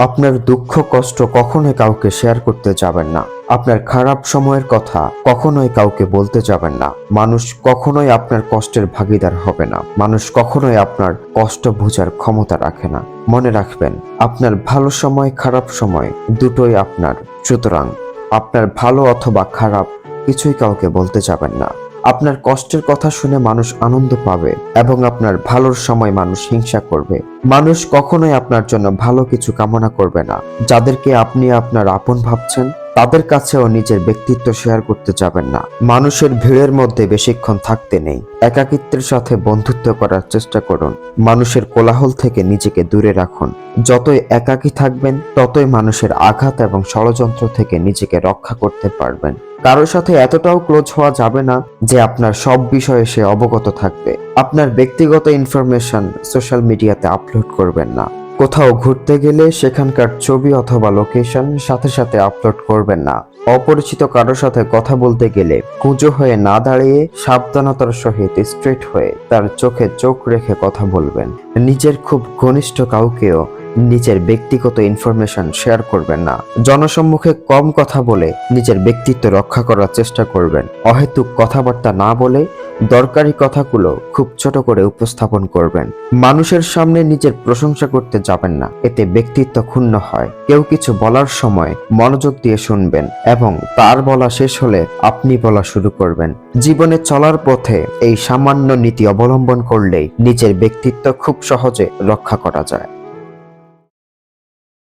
আপনার দুঃখ কষ্ট কখনোই কাউকে শেয়ার করতে যাবেন না। আপনার খারাপ সময়ের কথা কখনোই কাউকে বলতে যাবেন না। মানুষ কখনোই আপনার কষ্টের ভাগীদার হবে না। মানুষ কখনোই আপনার কষ্ট বোঝার ক্ষমতা রাখে না। মনে রাখবেন, আপনার ভালো সময় খারাপ সময় দুটোই আপনার। সুতরাং আপনার ভালো অথবা খারাপ কিছুই কাউকে বলতে যাবেন না। আপনার কষ্টের কথা শুনে মানুষ আনন্দ পাবে এবং আপনার ভালোর সময় মানুষ হিংসা করবে। মানুষ কখনোই আপনার জন্য ভালো কিছু কামনা করবে না। যাদেরকে আপনি আপনার আপন ভাবছেন তাদের কাছেও নিজের ব্যক্তিত্ব শেয়ার করতে যাবেন না। মানুষের ভিড়ের মধ্যে বেশিক্ষণ থাকতে নেই। একাকিত্বের সাথে বন্ধুত্ব করার চেষ্টা করুন। মানুষের কোলাহল থেকে নিজেকে দূরে রাখুন। যতই একাকী থাকবেন ততই মানুষের আঘাত এবং ষড়যন্ত্র থেকে নিজেকে রক্ষা করতে পারবেন। কারোর সাথে এতটাও ক্লোজ হওয়া যাবে না যে আপনার সব বিষয়ে সে অবগত থাকবে। আপনার ব্যক্তিগত ইনফরমেশন সোশ্যাল মিডিয়াতে আপলোড করবেন না। কোথাও ঘুরতে গেলে সেখানকার ছবি অথবা লোকেশন সাথে সাথে আপলোড করবেন না। অপরিচিত কারোর সাথে কথা বলতে গেলে কুঁজো হয়ে না দাঁড়িয়ে সাবধানতার সহিত স্ট্রেট হয়ে তার চোখে চোখ রেখে কথা বলবেন। নিজের খুব ঘনিষ্ঠ কাউকেও নিজের ব্যক্তিগত ইনফরমেশন শেয়ার করবেন না। জনসম্মুখে কম কথা বলে নিজের ব্যক্তিত্ব রক্ষা করার চেষ্টা করবেন। অহেতুক কথাবার্তা না বলে দরকারি কথাগুলো খুব ছোট করে উপস্থাপন করবেন। মানুষের সামনে নিজের প্রশংসা করতে যাবেন না, এতে ব্যক্তিত্ব ক্ষুণ্ণ হয়। কেউ কিছু বলার সময় মনোযোগ দিয়ে শুনবেন এবং তার বলা শেষ হলে আপনি বলা শুরু করবেন। জীবনে চলার পথে এই সামান্য নীতি অবলম্বন করলেই নিজের ব্যক্তিত্ব খুব সহজে রক্ষা করা যায়।